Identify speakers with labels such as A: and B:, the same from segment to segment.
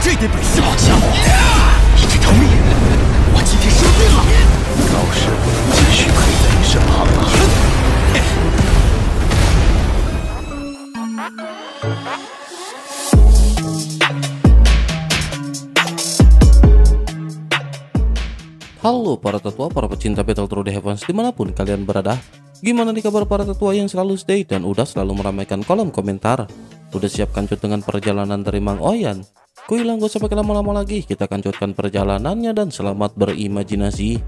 A: 这得本事好强！你这条命，我今天收定了。
B: 老师继续陪在你身旁啊。
C: Halo para tetua, para pecinta Battle Through the Heavens dimanapun kalian berada. Gimana nih kabar para tetua yang selalu stay dan udah selalu meramaikan kolom komentar? Udah siap kancut dengan perjalanan dari Mang Oyan? Kuilang gak usah pakai lama-lama lagi, kita kancutkan perjalanannya dan selamat berimajinasi.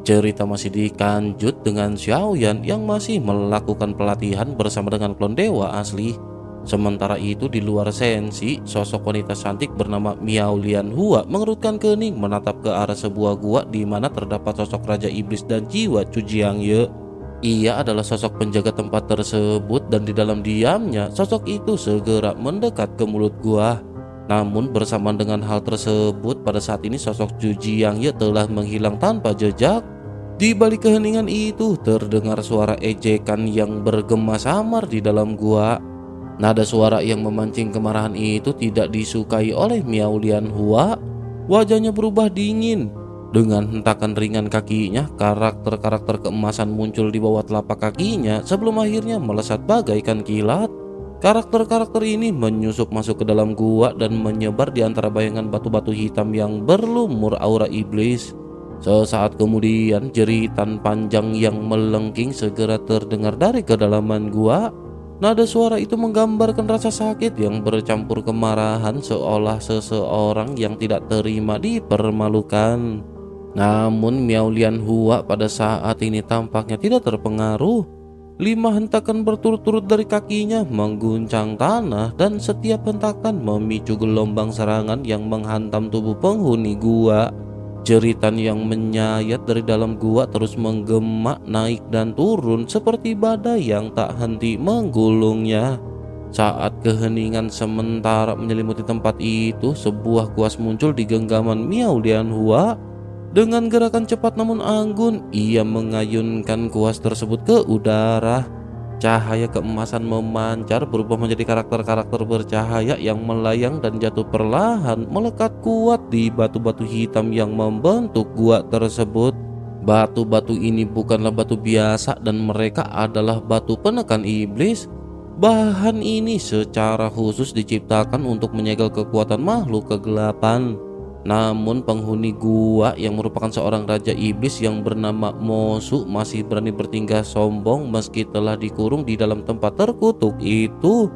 C: Cerita masih dikanjut dengan Xiaoyan yang masih melakukan pelatihan bersama dengan klon dewa asli. Sementara itu di luar sensi, sosok wanita cantik bernama Miao Lianhua mengerutkan kening menatap ke arah sebuah gua di mana terdapat sosok Raja Iblis dan jiwa Chu Jiangye. Ia adalah sosok penjaga tempat tersebut dan di dalam diamnya sosok itu segera mendekat ke mulut gua. Namun bersamaan dengan hal tersebut, pada saat ini sosok Chu Jiangye telah menghilang tanpa jejak. Di balik keheningan itu terdengar suara ejekan yang bergema samar di dalam gua. Nada suara yang memancing kemarahan itu tidak disukai oleh Miao Lianhua. Wajahnya berubah dingin. Dengan hentakan ringan kakinya, karakter-karakter keemasan muncul di bawah telapak kakinya sebelum akhirnya melesat bagaikan kilat. Karakter-karakter ini menyusup masuk ke dalam gua dan menyebar di antara bayangan batu-batu hitam yang berlumur aura iblis. Sesaat kemudian jeritan panjang yang melengking segera terdengar dari kedalaman gua. Nada suara itu menggambarkan rasa sakit yang bercampur kemarahan, seolah seseorang yang tidak terima dipermalukan. Namun Miao Lianhua pada saat ini tampaknya tidak terpengaruh. 5 hentakan berturut-turut dari kakinya mengguncang tanah dan setiap hentakan memicu gelombang serangan yang menghantam tubuh penghuni gua. Jeritan yang menyayat dari dalam gua terus menggema naik dan turun seperti badai yang tak henti menggulungnya. Saat keheningan sementara menyelimuti tempat itu, sebuah kuas muncul di genggaman Miao Lianhua. Dengan gerakan cepat namun anggun, ia mengayunkan kuas tersebut ke udara. Cahaya keemasan memancar berubah menjadi karakter-karakter bercahaya yang melayang dan jatuh perlahan melekat kuat di batu-batu hitam yang membentuk gua tersebut. Batu-batu ini bukanlah batu biasa dan mereka adalah batu penekan iblis. Bahan ini secara khusus diciptakan untuk menyegel kekuatan makhluk kegelapan. Namun penghuni gua yang merupakan seorang raja iblis yang bernama Mosu masih berani bertingkah sombong meski telah dikurung di dalam tempat terkutuk itu.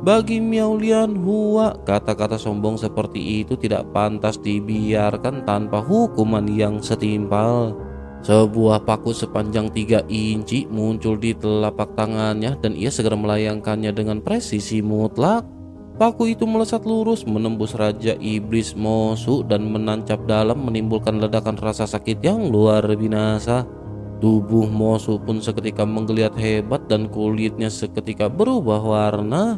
C: Bagi Miao Lianhua, kata-kata sombong seperti itu tidak pantas dibiarkan tanpa hukuman yang setimpal. Sebuah paku sepanjang 3 inci muncul di telapak tangannya dan ia segera melayangkannya dengan presisi mutlak. Paku itu melesat lurus menembus Raja Iblis Mosu dan menancap dalam, menimbulkan ledakan rasa sakit yang luar binasa. Tubuh Mosu pun seketika menggeliat hebat dan kulitnya seketika berubah warna.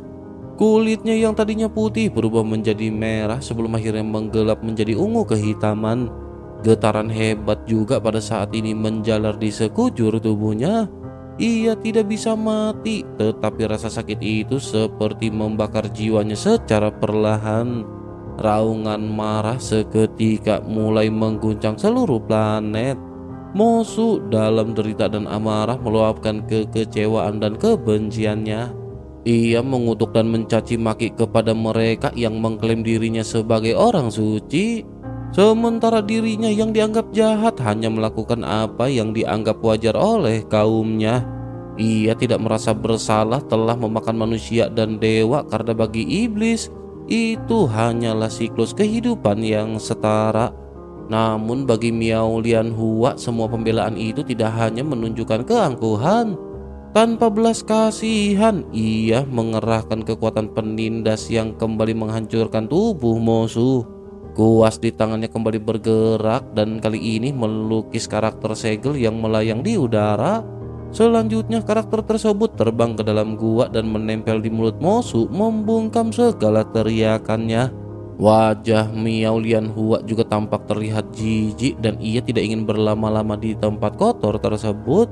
C: Kulitnya yang tadinya putih berubah menjadi merah sebelum akhirnya menggelap menjadi ungu kehitaman. Getaran hebat juga pada saat ini menjalar di sekujur tubuhnya. Ia tidak bisa mati, tetapi rasa sakit itu seperti membakar jiwanya secara perlahan. Raungan marah seketika mulai mengguncang seluruh planet. Mosu dalam derita dan amarah meluapkan kekecewaan dan kebenciannya. Ia mengutuk dan mencaci maki kepada mereka yang mengklaim dirinya sebagai orang suci, sementara dirinya yang dianggap jahat hanya melakukan apa yang dianggap wajar oleh kaumnya. Ia tidak merasa bersalah telah memakan manusia dan dewa karena bagi iblis itu hanyalah siklus kehidupan yang setara. Namun bagi Miao Lianhua, semua pembelaan itu tidak hanya menunjukkan keangkuhan. Tanpa belas kasihan, ia mengerahkan kekuatan penindas yang kembali menghancurkan tubuh Mosu. Kuas di tangannya kembali bergerak dan kali ini melukis karakter segel yang melayang di udara. Selanjutnya karakter tersebut terbang ke dalam gua dan menempel di mulut Mosu, membungkam segala teriakannya. Wajah Miao Lianhua juga tampak terlihat jijik dan ia tidak ingin berlama-lama di tempat kotor tersebut.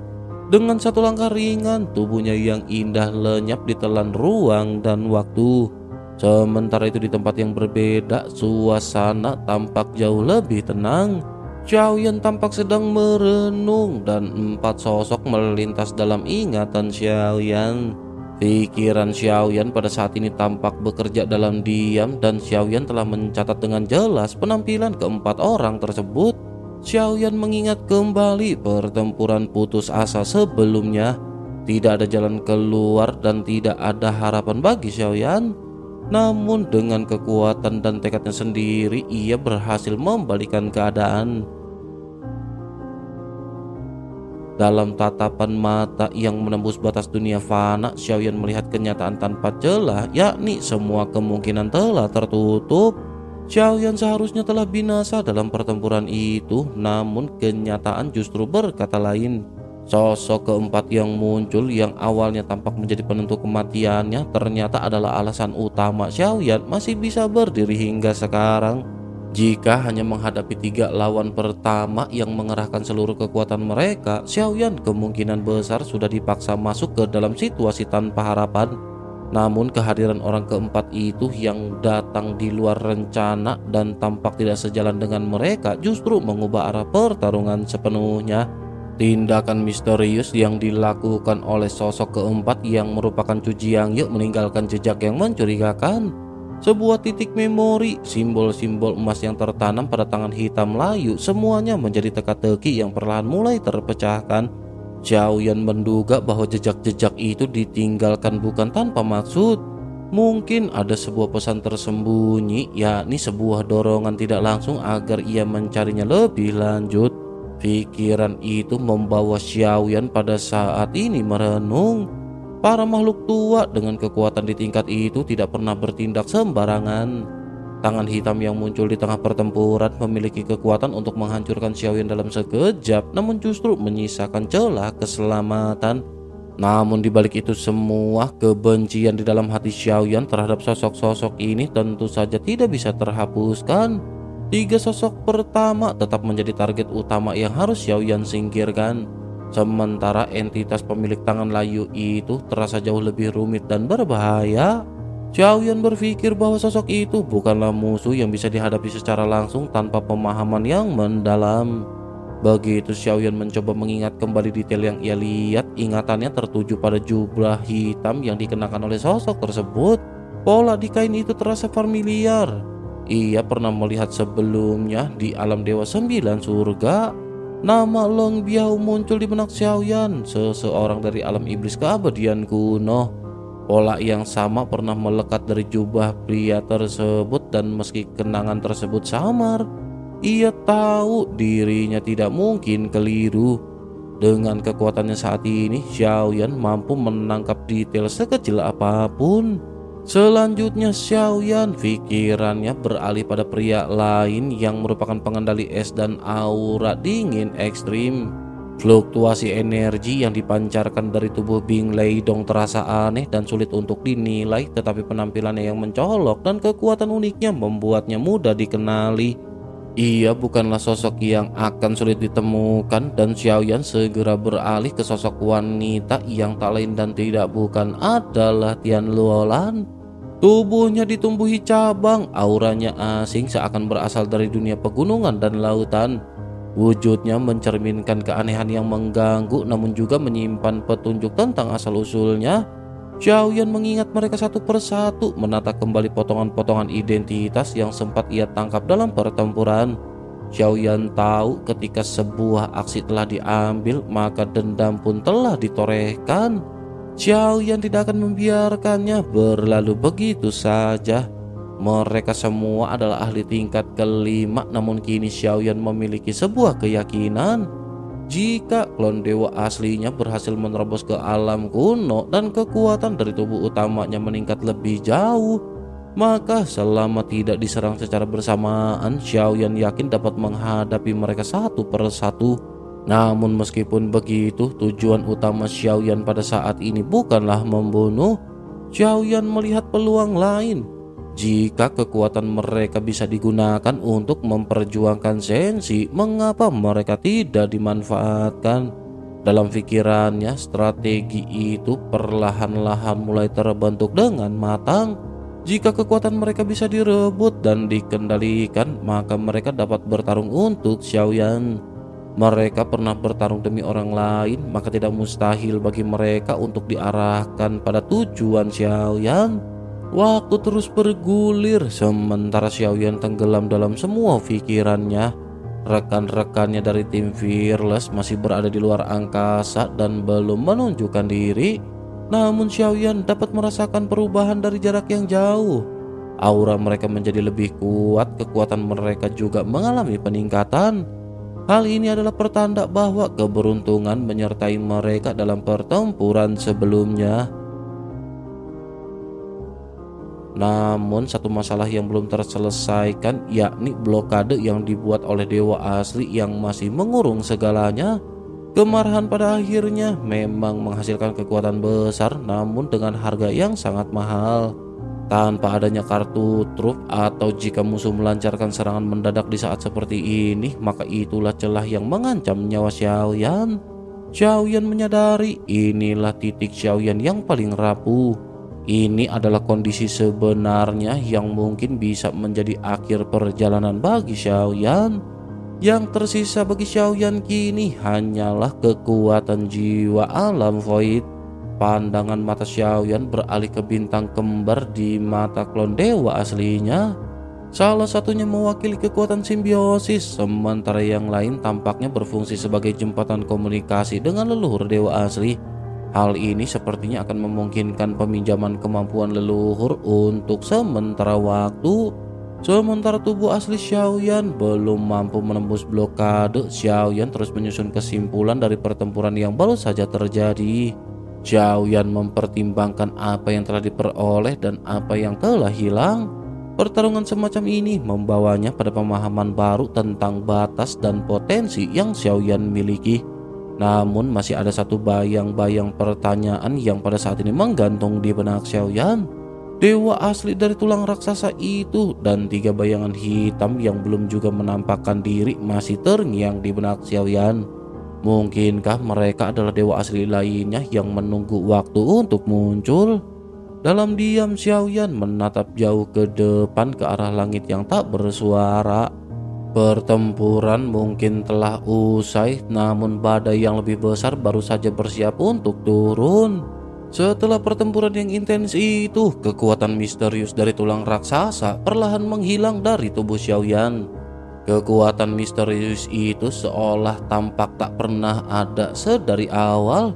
C: Dengan satu langkah ringan, tubuhnya yang indah lenyap ditelan ruang dan waktu. Sementara itu di tempat yang berbeda, suasana tampak jauh lebih tenang. Xiaoyan tampak sedang merenung dan 4 sosok melintas dalam ingatan Xiaoyan. Pikiran Xiaoyan pada saat ini tampak bekerja dalam diam dan Xiaoyan telah mencatat dengan jelas penampilan keempat orang tersebut. Xiaoyan mengingat kembali pertempuran putus asa sebelumnya. Tidak ada jalan keluar dan tidak ada harapan bagi Xiaoyan. Namun dengan kekuatan dan tekadnya sendiri, ia berhasil membalikan keadaan. Dalam tatapan mata yang menembus batas dunia fana, Xiaoyan melihat kenyataan tanpa celah, yakni semua kemungkinan telah tertutup. Xiaoyan seharusnya telah binasa dalam pertempuran itu, namun kenyataan justru berkata lain. Sosok keempat yang muncul yang awalnya tampak menjadi penentu kematiannya ternyata adalah alasan utama Xiaoyan masih bisa berdiri hingga sekarang. Jika hanya menghadapi 3 lawan pertama yang mengerahkan seluruh kekuatan mereka, Xiaoyan kemungkinan besar sudah dipaksa masuk ke dalam situasi tanpa harapan. Namun kehadiran orang keempat itu yang datang di luar rencana dan tampak tidak sejalan dengan mereka justru mengubah arah pertarungan sepenuhnya. Tindakan misterius yang dilakukan oleh sosok keempat yang merupakan Cu Jiangyu meninggalkan jejak yang mencurigakan. Sebuah titik memori, simbol-simbol emas yang tertanam pada tangan hitam layu, semuanya menjadi teka-teki yang perlahan mulai terpecahkan. Xiaoyan menduga bahwa jejak-jejak itu ditinggalkan bukan tanpa maksud. Mungkin ada sebuah pesan tersembunyi, yakni sebuah dorongan tidak langsung agar ia mencarinya lebih lanjut. Pikiran itu membawa Xiaoyan pada saat ini merenung. Para makhluk tua dengan kekuatan di tingkat itu tidak pernah bertindak sembarangan. Tangan hitam yang muncul di tengah pertempuran memiliki kekuatan untuk menghancurkan Xiaoyan dalam sekejap, namun justru menyisakan celah keselamatan. Namun di balik itu semua, kebencian di dalam hati Xiaoyan terhadap sosok-sosok ini tentu saja tidak bisa terhapuskan. 3 sosok pertama tetap menjadi target utama yang harus Xiaoyan singkirkan. Sementara entitas pemilik tangan layu itu terasa jauh lebih rumit dan berbahaya. Xiaoyan berpikir bahwa sosok itu bukanlah musuh yang bisa dihadapi secara langsung tanpa pemahaman yang mendalam. Begitu Xiaoyan mencoba mengingat kembali detail yang ia lihat, ingatannya tertuju pada jubah hitam yang dikenakan oleh sosok tersebut. Pola di kain itu terasa familiar. Ia pernah melihat sebelumnya di alam Dewa 9 Surga. Nama Long Biao muncul di benak Xiaoyan, seseorang dari alam iblis keabadian kuno. Pola yang sama pernah melekat dari jubah pria tersebut dan meski kenangan tersebut samar, ia tahu dirinya tidak mungkin keliru. Dengan kekuatannya saat ini, Xiaoyan mampu menangkap detail sekecil apapun. Selanjutnya Xiaoyan pikirannya beralih pada pria lain yang merupakan pengendali es dan aura dingin ekstrim. Fluktuasi energi yang dipancarkan dari tubuh Bing Leidong terasa aneh dan sulit untuk dinilai, tetapi penampilannya yang mencolok dan kekuatan uniknya membuatnya mudah dikenali. Ia bukanlah sosok yang akan sulit ditemukan dan Xiaoyan segera beralih ke sosok wanita yang tak lain dan tidak bukan adalah Tian Luolan. Tubuhnya ditumbuhi cabang, auranya asing seakan berasal dari dunia pegunungan dan lautan. Wujudnya mencerminkan keanehan yang mengganggu namun juga menyimpan petunjuk tentang asal-usulnya. Xiaoyan mengingat mereka satu persatu, menata kembali potongan-potongan identitas yang sempat ia tangkap dalam pertempuran. Xiaoyan tahu ketika sebuah aksi telah diambil, maka dendam pun telah ditorehkan. Xiaoyan tidak akan membiarkannya berlalu begitu saja. Mereka semua adalah ahli tingkat kelima, namun kini Xiaoyan memiliki sebuah keyakinan. Jika klon dewa aslinya berhasil menerobos ke alam kuno dan kekuatan dari tubuh utamanya meningkat lebih jauh, maka selama tidak diserang secara bersamaan, Xiaoyan yakin dapat menghadapi mereka satu persatu. Namun meskipun begitu, tujuan utama Xiaoyan pada saat ini bukanlah membunuh. Xiaoyan melihat peluang lain. Jika kekuatan mereka bisa digunakan untuk memperjuangkan Senshi, mengapa mereka tidak dimanfaatkan? Dalam pikirannya, strategi itu perlahan-lahan mulai terbentuk dengan matang. Jika kekuatan mereka bisa direbut dan dikendalikan, maka mereka dapat bertarung untuk Xiaoyan. Mereka pernah bertarung demi orang lain, maka tidak mustahil bagi mereka untuk diarahkan pada tujuan Xiaoyan. Waktu terus bergulir, sementara Xiaoyan tenggelam dalam semua pikirannya. Rekan-rekannya dari tim Fearless masih berada di luar angkasa dan belum menunjukkan diri. Namun Xiaoyan dapat merasakan perubahan dari jarak yang jauh. Aura mereka menjadi lebih kuat, kekuatan mereka juga mengalami peningkatan. Hal ini adalah pertanda bahwa keberuntungan menyertai mereka dalam pertempuran sebelumnya. Namun satu masalah yang belum terselesaikan, yakni blokade yang dibuat oleh dewa asli yang masih mengurung segalanya. Kemarahan pada akhirnya memang menghasilkan kekuatan besar, namun dengan harga yang sangat mahal. Tanpa adanya kartu truf atau jika musuh melancarkan serangan mendadak di saat seperti ini, maka itulah celah yang mengancam nyawa Xiaoyan. Xiaoyan menyadari inilah titik Xiaoyan yang paling rapuh. Ini adalah kondisi sebenarnya yang mungkin bisa menjadi akhir perjalanan bagi Xiaoyan. Yang tersisa bagi Xiaoyan kini hanyalah kekuatan jiwa alam void. Pandangan mata Xiaoyan beralih ke bintang kembar di mata klon dewa aslinya. Salah satunya mewakili kekuatan simbiosis, sementara yang lain tampaknya berfungsi sebagai jembatan komunikasi dengan leluhur dewa asli. Hal ini sepertinya akan memungkinkan peminjaman kemampuan leluhur untuk sementara waktu. Sementara tubuh asli Xiaoyan belum mampu menembus blokade, Xiaoyan terus menyusun kesimpulan dari pertempuran yang baru saja terjadi. Xiaoyan mempertimbangkan apa yang telah diperoleh dan apa yang telah hilang. Pertarungan semacam ini membawanya pada pemahaman baru tentang batas dan potensi yang Xiaoyan miliki. Namun masih ada satu bayang-bayang pertanyaan yang pada saat ini menggantung di benak Xiaoyan. Dewa asli dari tulang raksasa itu dan 3 bayangan hitam yang belum juga menampakkan diri masih terngiang di benak Xiaoyan. Mungkinkah mereka adalah dewa asli lainnya yang menunggu waktu untuk muncul? Dalam diam Xiaoyan menatap jauh ke depan ke arah langit yang tak bersuara. Pertempuran mungkin telah usai, namun badai yang lebih besar baru saja bersiap untuk turun. Setelah pertempuran yang intens itu, kekuatan misterius dari tulang raksasa perlahan menghilang dari tubuh Xiaoyan. Kekuatan misterius itu seolah tampak tak pernah ada sedari awal.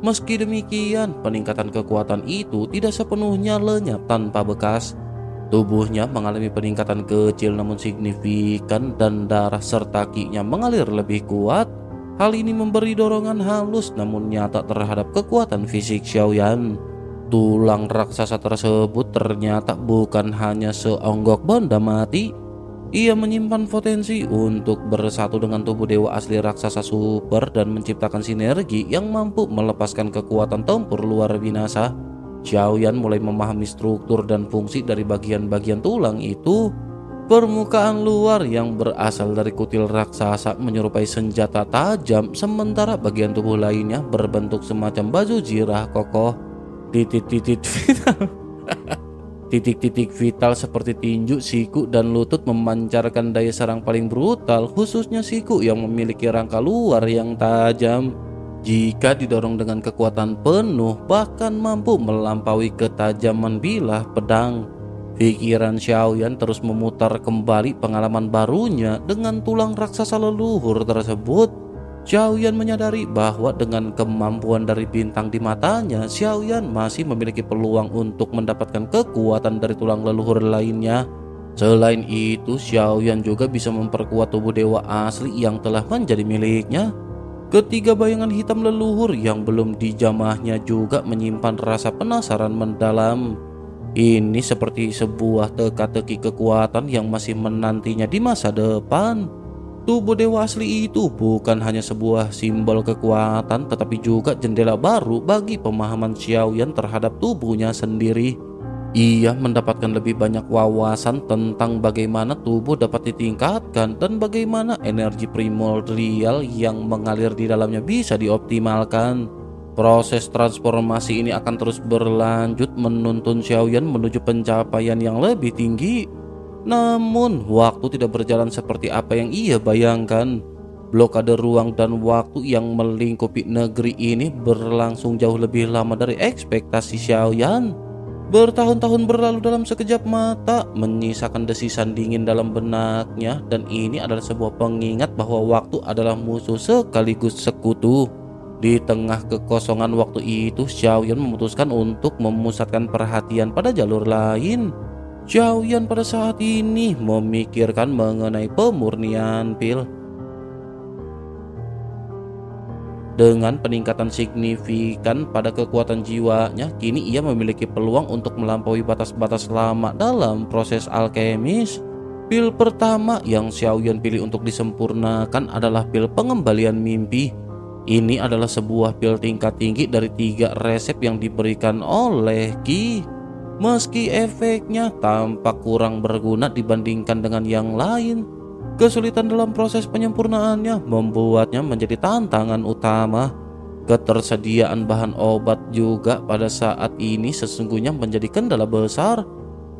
C: Meski demikian, peningkatan kekuatan itu tidak sepenuhnya lenyap tanpa bekas. Tubuhnya mengalami peningkatan kecil namun signifikan dan darah serta ki-nya mengalir lebih kuat. Hal ini memberi dorongan halus namun nyata terhadap kekuatan fisik Xiaoyan. Tulang raksasa tersebut ternyata bukan hanya seonggok benda mati. Ia menyimpan potensi untuk bersatu dengan tubuh dewa asli raksasa super dan menciptakan sinergi yang mampu melepaskan kekuatan tempur luar binasa. Xiaoyan mulai memahami struktur dan fungsi dari bagian-bagian tulang itu. Permukaan luar yang berasal dari kutil raksasa menyerupai senjata tajam, sementara bagian tubuh lainnya berbentuk semacam baju jirah kokoh. Titik-titik vital seperti tinju, siku, dan lutut memancarkan daya serang paling brutal, khususnya siku yang memiliki rangka luar yang tajam. Jika didorong dengan kekuatan penuh, bahkan mampu melampaui ketajaman bilah pedang. Pikiran Xiaoyan terus memutar kembali pengalaman barunya dengan tulang raksasa leluhur tersebut. Xiaoyan menyadari bahwa dengan kemampuan dari bintang di matanya, Xiaoyan masih memiliki peluang untuk mendapatkan kekuatan dari tulang leluhur lainnya. Selain itu, Xiaoyan juga bisa memperkuat tubuh dewa asli yang telah menjadi miliknya. Ketiga bayangan hitam leluhur yang belum dijamahnya juga menyimpan rasa penasaran mendalam. Ini seperti sebuah teka-teki kekuatan yang masih menantinya di masa depan. Tubuh dewa asli itu bukan hanya sebuah simbol kekuatan, tetapi juga jendela baru bagi pemahaman Xiaoyan terhadap tubuhnya sendiri. Ia mendapatkan lebih banyak wawasan tentang bagaimana tubuh dapat ditingkatkan dan bagaimana energi primordial yang mengalir di dalamnya bisa dioptimalkan. Proses transformasi ini akan terus berlanjut menuntun Xiaoyan menuju pencapaian yang lebih tinggi. Namun, waktu tidak berjalan seperti apa yang ia bayangkan. Blokade ruang dan waktu yang melingkupi negeri ini berlangsung jauh lebih lama dari ekspektasi Xiaoyan. Bertahun-tahun berlalu dalam sekejap mata, menyisakan desisan dingin dalam benaknya, dan ini adalah sebuah pengingat bahwa waktu adalah musuh sekaligus sekutu. Di tengah kekosongan waktu itu, Xiaoyan memutuskan untuk memusatkan perhatian pada jalur lain. Xiaoyan pada saat ini memikirkan mengenai pemurnian pil. Dengan peningkatan signifikan pada kekuatan jiwanya, kini ia memiliki peluang untuk melampaui batas-batas lama dalam proses alkemis. Pil pertama yang Xiaoyan pilih untuk disempurnakan adalah pil pengembalian mimpi. Ini adalah sebuah pil tingkat tinggi dari 3 resep yang diberikan oleh Qi. Meski efeknya tampak kurang berguna dibandingkan dengan yang lain, kesulitan dalam proses penyempurnaannya membuatnya menjadi tantangan utama. Ketersediaan bahan obat juga pada saat ini sesungguhnya menjadi kendala besar.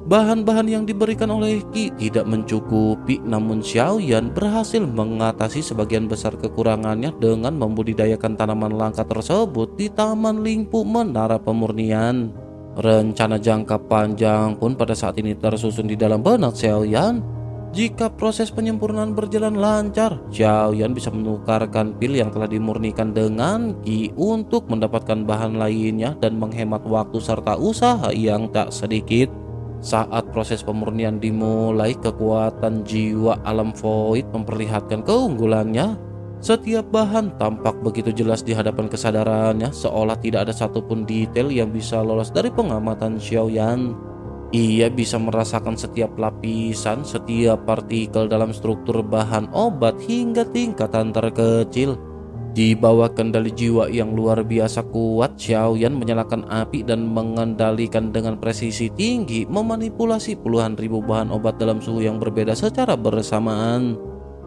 C: Bahan-bahan yang diberikan oleh Qi tidak mencukupi, namun Xiaoyan berhasil mengatasi sebagian besar kekurangannya dengan membudidayakan tanaman langka tersebut di Taman Lingpu Menara Pemurnian. Rencana jangka panjang pun pada saat ini tersusun di dalam benak Xiaoyan. Jika proses penyempurnaan berjalan lancar, Xiaoyan bisa menukarkan pil yang telah dimurnikan dengan Qi untuk mendapatkan bahan lainnya dan menghemat waktu serta usaha yang tak sedikit. Saat proses pemurnian dimulai, kekuatan jiwa alam void memperlihatkan keunggulannya. Setiap bahan tampak begitu jelas di hadapan kesadarannya, seolah tidak ada satupun detail yang bisa lolos dari pengamatan Xiaoyan. Ia bisa merasakan setiap lapisan, setiap partikel dalam struktur bahan obat hingga tingkatan terkecil. Di bawah kendali jiwa yang luar biasa kuat, Xiaoyan menyalakan api dan mengendalikan dengan presisi tinggi, memanipulasi puluhan ribu bahan obat dalam suhu yang berbeda secara bersamaan.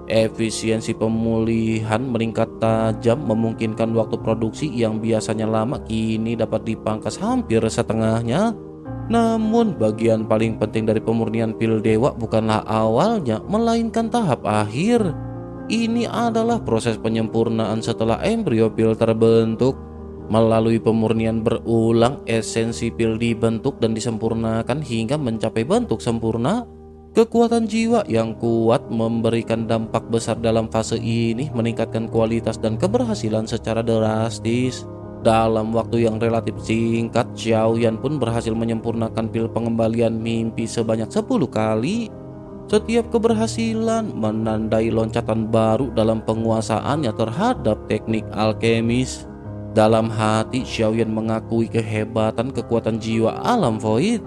C: Efisiensi pemulihan meningkat tajam, memungkinkan waktu produksi yang biasanya lama kini dapat dipangkas hampir setengahnya. Namun bagian paling penting dari pemurnian pil dewa bukanlah awalnya, melainkan tahap akhir. Ini adalah proses penyempurnaan setelah embrio pil terbentuk. Melalui pemurnian berulang, esensi pil dibentuk dan disempurnakan hingga mencapai bentuk sempurna. Kekuatan jiwa yang kuat memberikan dampak besar dalam fase ini, meningkatkan kualitas dan keberhasilan secara drastis. Dalam waktu yang relatif singkat, Xiaoyan pun berhasil menyempurnakan pil pengembalian mimpi sebanyak 10 kali. Setiap keberhasilan menandai loncatan baru dalam penguasaannya terhadap teknik alkemis. Dalam hati, Xiaoyan mengakui kehebatan kekuatan jiwa alam void.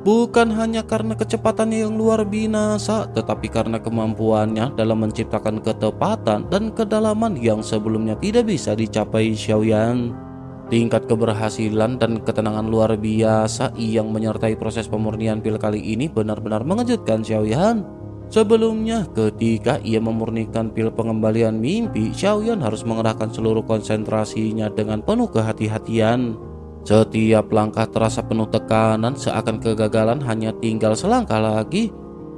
C: Bukan hanya karena kecepatannya yang luar binasa, tetapi karena kemampuannya dalam menciptakan ketepatan dan kedalaman yang sebelumnya tidak bisa dicapai Xiaoyan. Tingkat keberhasilan dan ketenangan luar biasa yang menyertai proses pemurnian pil kali ini benar-benar mengejutkan Xiaoyan. Sebelumnya, ketika ia memurnikan pil pengembalian mimpi, Xiaoyan harus mengerahkan seluruh konsentrasinya dengan penuh kehati-hatian. Setiap langkah terasa penuh tekanan, seakan kegagalan hanya tinggal selangkah lagi.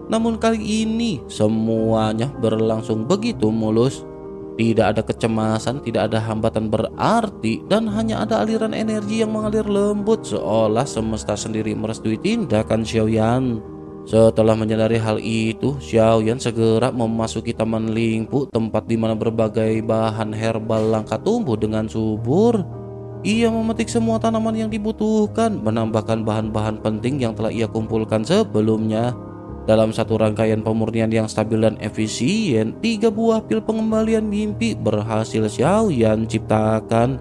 C: Namun kali ini, semuanya berlangsung begitu mulus. Tidak ada kecemasan, tidak ada hambatan berarti, dan hanya ada aliran energi yang mengalir lembut seolah semesta sendiri merestui tindakan Xiaoyan. Setelah menyadari hal itu, Xiaoyan segera memasuki Taman Lingpu, tempat di mana berbagai bahan herbal langka tumbuh dengan subur. Ia memetik semua tanaman yang dibutuhkan, menambahkan bahan-bahan penting yang telah ia kumpulkan sebelumnya. Dalam satu rangkaian pemurnian yang stabil dan efisien, 3 buah pil pengembalian mimpi berhasil Xiaoyan ciptakan.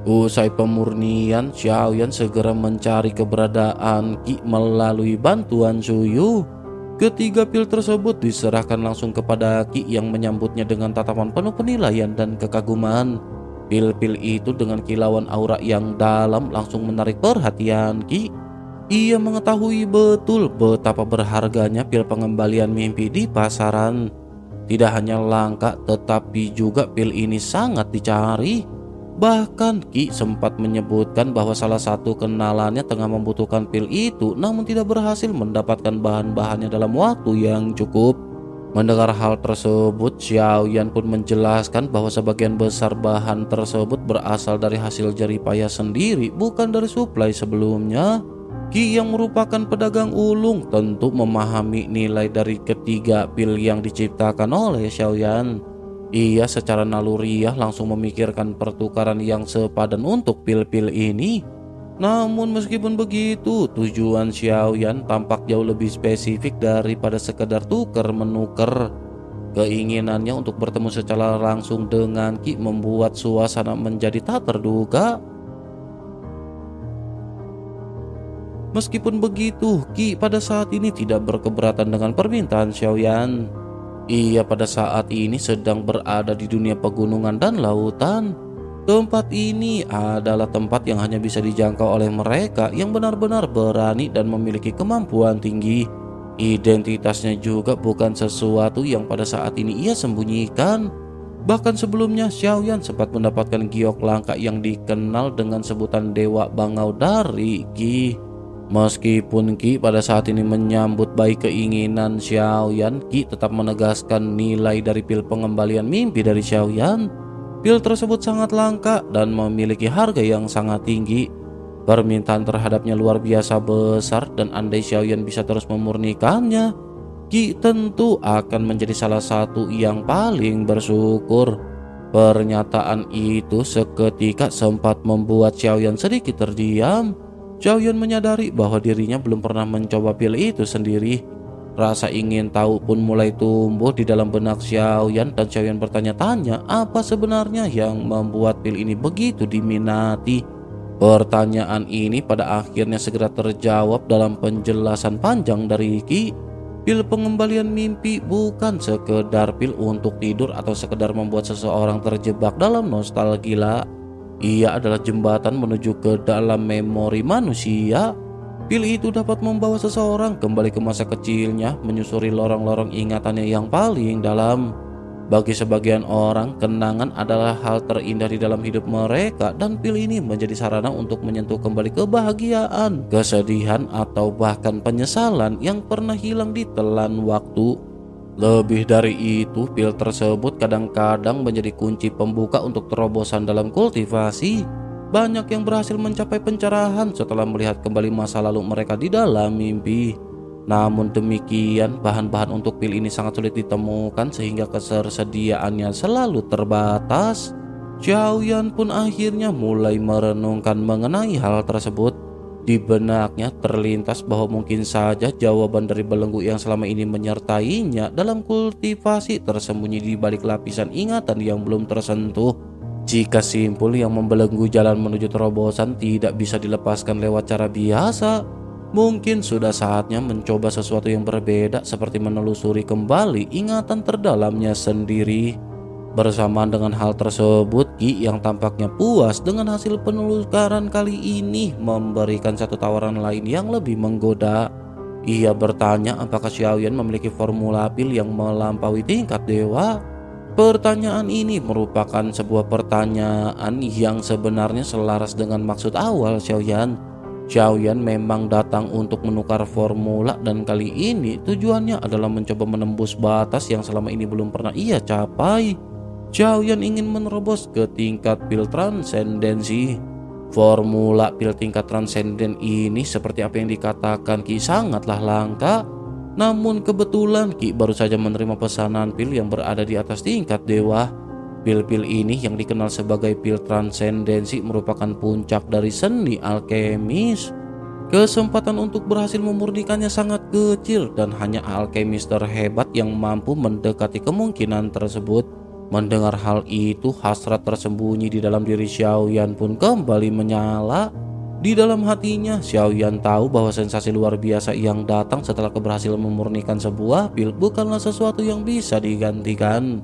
C: Usai pemurnian, Xiaoyan segera mencari keberadaan Qi melalui bantuan Suyu. Ketiga pil tersebut diserahkan langsung kepada Qi yang menyambutnya dengan tatapan penuh penilaian dan kekaguman. Pil-pil itu dengan kilauan aura yang dalam langsung menarik perhatian Qi. Ia mengetahui betul betapa berharganya pil pengembalian mimpi di pasaran. Tidak hanya langka, tetapi juga pil ini sangat dicari. Bahkan Ki sempat menyebutkan bahwa salah satu kenalannya tengah membutuhkan pil itu, namun tidak berhasil mendapatkan bahan-bahannya dalam waktu yang cukup. Mendengar hal tersebut, Xiaoyan pun menjelaskan bahwa sebagian besar bahan tersebut berasal dari hasil jerih payah sendiri, bukan dari suplai sebelumnya. Ki yang merupakan pedagang ulung tentu memahami nilai dari ketiga pil yang diciptakan oleh Xiaoyan. Ia secara naluriah langsung memikirkan pertukaran yang sepadan untuk pil-pil ini. Namun meskipun begitu, tujuan Xiaoyan tampak jauh lebih spesifik daripada sekedar tukar-menukar. Keinginannya untuk bertemu secara langsung dengan Ki membuat suasana menjadi tak terduga. Meskipun begitu, Ki pada saat ini tidak berkeberatan dengan permintaan Xiaoyan. Ia pada saat ini sedang berada di dunia pegunungan dan lautan. Tempat ini adalah tempat yang hanya bisa dijangkau oleh mereka yang benar-benar berani dan memiliki kemampuan tinggi. Identitasnya juga bukan sesuatu yang pada saat ini ia sembunyikan. Bahkan sebelumnya Xiaoyan sempat mendapatkan giok langka yang dikenal dengan sebutan Dewa Bangau dari Ki. Meskipun Ki pada saat ini menyambut baik keinginan Xiaoyan, Ki tetap menegaskan nilai dari pil pengembalian mimpi dari Xiaoyan. Pil tersebut sangat langka dan memiliki harga yang sangat tinggi. Permintaan terhadapnya luar biasa besar dan andai Xiaoyan bisa terus memurnikannya, Ki tentu akan menjadi salah satu yang paling bersyukur. Pernyataan itu seketika sempat membuat Xiaoyan sedikit terdiam. Xiaoyan menyadari bahwa dirinya belum pernah mencoba pil itu sendiri. Rasa ingin tahu pun mulai tumbuh di dalam benak Xiaoyan dan Xiaoyan bertanya-tanya apa sebenarnya yang membuat pil ini begitu diminati. Pertanyaan ini pada akhirnya segera terjawab dalam penjelasan panjang dari Ki. Pil pengembalian mimpi bukan sekedar pil untuk tidur atau sekedar membuat seseorang terjebak dalam nostalgia. Ia adalah jembatan menuju ke dalam memori manusia. Pil itu dapat membawa seseorang kembali ke masa kecilnya, menyusuri lorong-lorong ingatannya yang paling dalam. Bagi sebagian orang, kenangan adalah hal terindah di dalam hidup mereka dan pil ini menjadi sarana untuk menyentuh kembali kebahagiaan, kesedihan, atau bahkan penyesalan yang pernah hilang ditelan waktu. Lebih dari itu, pil tersebut kadang-kadang menjadi kunci pembuka untuk terobosan dalam kultivasi. Banyak yang berhasil mencapai pencerahan setelah melihat kembali masa lalu mereka di dalam mimpi. Namun demikian, bahan-bahan untuk pil ini sangat sulit ditemukan sehingga ketersediaannya selalu terbatas. Xiaoyan pun akhirnya mulai merenungkan mengenai hal tersebut. Di benaknya terlintas bahwa mungkin saja jawaban dari belenggu yang selama ini menyertainya dalam kultivasi tersembunyi di balik lapisan ingatan yang belum tersentuh. Jika simpul yang membelenggu jalan menuju terobosan tidak bisa dilepaskan lewat cara biasa, mungkin sudah saatnya mencoba sesuatu yang berbeda seperti menelusuri kembali ingatan terdalamnya sendiri. Bersamaan dengan hal tersebut, Ki yang tampaknya puas dengan hasil penelusuran kali ini memberikan satu tawaran lain yang lebih menggoda. Ia bertanya apakah Xiaoyan memiliki formula pil yang melampaui tingkat dewa. Pertanyaan ini merupakan sebuah pertanyaan yang sebenarnya selaras dengan maksud awal Xiaoyan. Xiaoyan memang datang untuk menukar formula dan kali ini tujuannya adalah mencoba menembus batas yang selama ini belum pernah ia capai. Xiaoyan ingin menerobos ke tingkat pil transendensi. Formula pil tingkat transenden ini seperti apa yang dikatakan Ki sangatlah langka. Namun kebetulan Ki baru saja menerima pesanan pil yang berada di atas tingkat dewa. Pil-pil ini yang dikenal sebagai pil transendensi merupakan puncak dari seni alkemis. Kesempatan untuk berhasil memurnikannya sangat kecil dan hanya alkemis terhebat yang mampu mendekati kemungkinan tersebut. Mendengar hal itu, hasrat tersembunyi di dalam diri Xiaoyan pun kembali menyala. Di dalam hatinya, Xiaoyan tahu bahwa sensasi luar biasa yang datang setelah keberhasilan memurnikan sebuah pil bukanlah sesuatu yang bisa digantikan.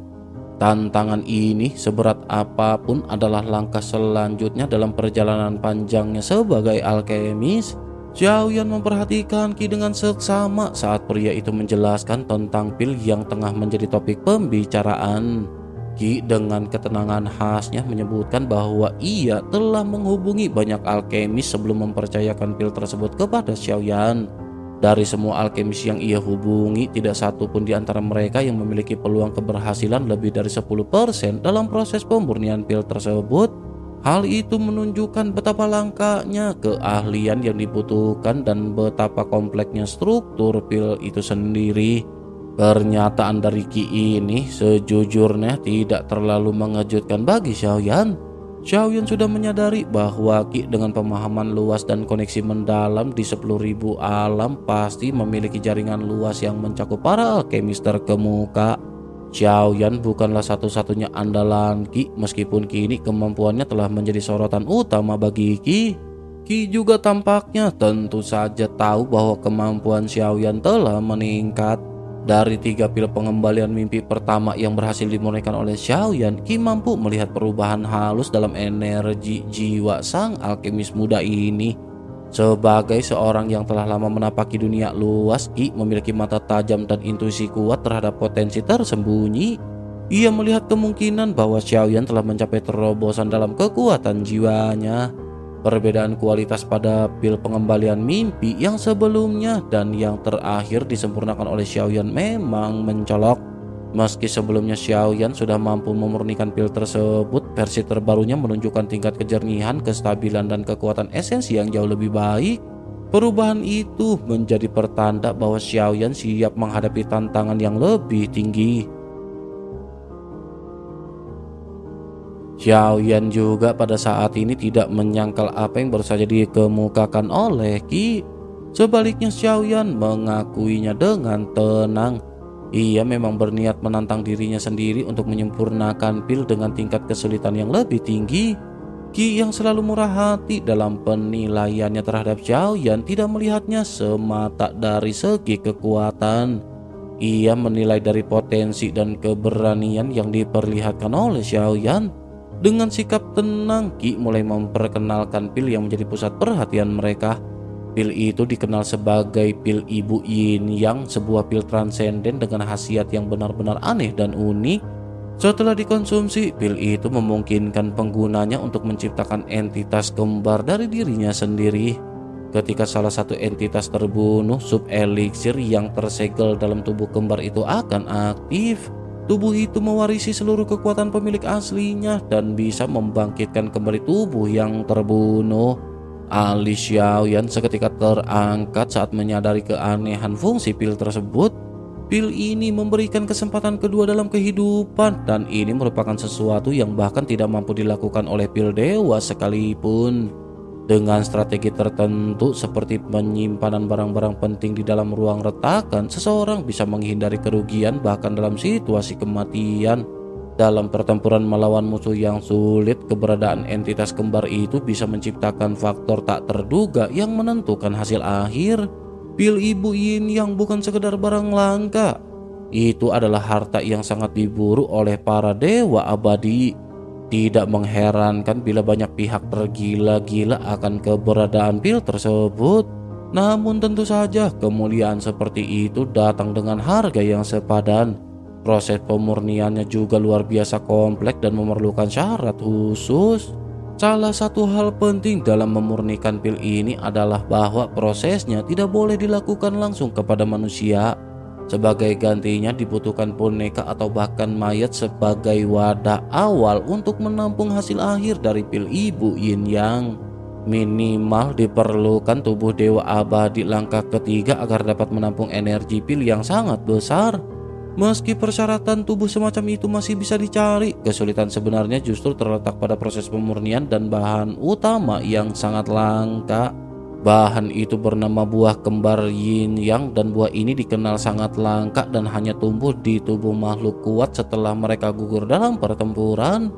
C: Tantangan ini, seberat apapun, adalah langkah selanjutnya dalam perjalanan panjangnya sebagai alkemis. Xiaoyan memperhatikan Qi dengan seksama saat pria itu menjelaskan tentang pil yang tengah menjadi topik pembicaraan. Qi dengan ketenangan khasnya menyebutkan bahwa ia telah menghubungi banyak alkemis sebelum mempercayakan pil tersebut kepada Xiaoyan. Dari semua alkemis yang ia hubungi, tidak satu pun di antara mereka yang memiliki peluang keberhasilan lebih dari 10% dalam proses pemurnian pil tersebut. Hal itu menunjukkan betapa langkanya keahlian yang dibutuhkan dan betapa kompleksnya struktur pil itu sendiri. Pernyataan dari Qi ini sejujurnya tidak terlalu mengejutkan bagi Xiaoyan. Xiaoyan sudah menyadari bahwa Qi dengan pemahaman luas dan koneksi mendalam di 10.000 alam pasti memiliki jaringan luas yang mencakup para alkemis terkemuka. Xiaoyan bukanlah satu-satunya andalan Qi, meskipun kini kemampuannya telah menjadi sorotan utama bagi Qi. Qi juga tampaknya tentu saja tahu bahwa kemampuan Xiaoyan telah meningkat. Dari 3 pil pengembalian mimpi pertama yang berhasil dimurnikan oleh Xiaoyan, Qi mampu melihat perubahan halus dalam energi jiwa sang alkemis muda ini. Sebagai seorang yang telah lama menapaki dunia luas, Qi memiliki mata tajam dan intuisi kuat terhadap potensi tersembunyi. Ia melihat kemungkinan bahwa Xiaoyan telah mencapai terobosan dalam kekuatan jiwanya. Perbedaan kualitas pada pil pengembalian mimpi yang sebelumnya dan yang terakhir disempurnakan oleh Xiaoyan memang mencolok. Meski sebelumnya Xiaoyan sudah mampu memurnikan pil tersebut, versi terbarunya menunjukkan tingkat kejernihan, kestabilan, dan kekuatan esensi yang jauh lebih baik. Perubahan itu menjadi pertanda bahwa Xiaoyan siap menghadapi tantangan yang lebih tinggi. Xiaoyan juga pada saat ini tidak menyangkal apa yang baru saja dikemukakan oleh Qi. Sebaliknya Xiaoyan mengakuinya dengan tenang. Ia memang berniat menantang dirinya sendiri untuk menyempurnakan pil dengan tingkat kesulitan yang lebih tinggi. Qi yang selalu murah hati dalam penilaiannya terhadap Xiaoyan tidak melihatnya semata dari segi kekuatan. Ia menilai dari potensi dan keberanian yang diperlihatkan oleh Xiaoyan. Dengan sikap tenang, Qi mulai memperkenalkan pil yang menjadi pusat perhatian mereka. Pil itu dikenal sebagai pil ibu yin yang, sebuah pil transenden dengan khasiat yang benar-benar aneh dan unik. Setelah dikonsumsi, pil itu memungkinkan penggunanya untuk menciptakan entitas kembar dari dirinya sendiri. Ketika salah satu entitas terbunuh, sub eliksir yang tersegel dalam tubuh kembar itu akan aktif. Tubuh itu mewarisi seluruh kekuatan pemilik aslinya dan bisa membangkitkan kembali tubuh yang terbunuh. Alis Xiaoyan seketika terangkat saat menyadari keanehan fungsi pil tersebut. Pil ini memberikan kesempatan kedua dalam kehidupan, dan ini merupakan sesuatu yang bahkan tidak mampu dilakukan oleh pil dewa sekalipun. Dengan strategi tertentu seperti penyimpanan barang-barang penting di dalam ruang retakan, seseorang bisa menghindari kerugian bahkan dalam situasi kematian. Dalam pertempuran melawan musuh yang sulit, keberadaan entitas kembar itu bisa menciptakan faktor tak terduga yang menentukan hasil akhir. Pil ibu yin yang bukan sekedar barang langka, itu adalah harta yang sangat diburu oleh para dewa abadi. Tidak mengherankan bila banyak pihak tergila-gila akan keberadaan pil tersebut. Namun tentu saja kemuliaan seperti itu datang dengan harga yang sepadan. Proses pemurniannya juga luar biasa kompleks dan memerlukan syarat khusus. Salah satu hal penting dalam memurnikan pil ini adalah bahwa prosesnya tidak boleh dilakukan langsung kepada manusia. Sebagai gantinya dibutuhkan boneka atau bahkan mayat sebagai wadah awal untuk menampung hasil akhir dari pil ibu yin yang. Minimal diperlukan tubuh dewa abadi langkah ketiga agar dapat menampung energi pil yang sangat besar. Meski persyaratan tubuh semacam itu masih bisa dicari, kesulitan sebenarnya justru terletak pada proses pemurnian dan bahan utama yang sangat langka. Bahan itu bernama buah kembar yin yang, dan buah ini dikenal sangat langka dan hanya tumbuh di tubuh makhluk kuat setelah mereka gugur dalam pertempuran.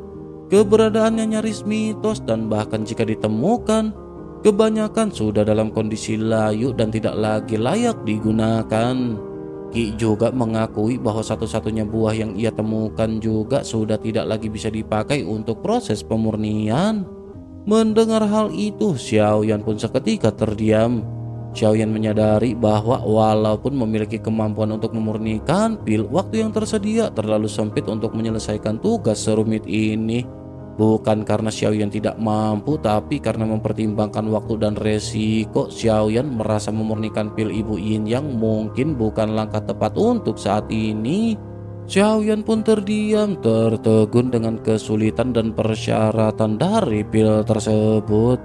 C: Keberadaannya nyaris mitos, dan bahkan jika ditemukan, kebanyakan sudah dalam kondisi layu dan tidak lagi layak digunakan. Qi juga mengakui bahwa satu-satunya buah yang ia temukan juga sudah tidak lagi bisa dipakai untuk proses pemurnian. Mendengar hal itu, Xiaoyan pun seketika terdiam. Xiaoyan menyadari bahwa walaupun memiliki kemampuan untuk memurnikan pil, waktu yang tersedia terlalu sempit untuk menyelesaikan tugas serumit ini. Bukan karena Xiaoyan tidak mampu, tapi karena mempertimbangkan waktu dan resiko, Xiaoyan merasa memurnikan pil Ibu Yin yang mungkin bukan langkah tepat untuk saat ini. Xiaoyan pun terdiam, tertegun dengan kesulitan dan persyaratan dari pil tersebut.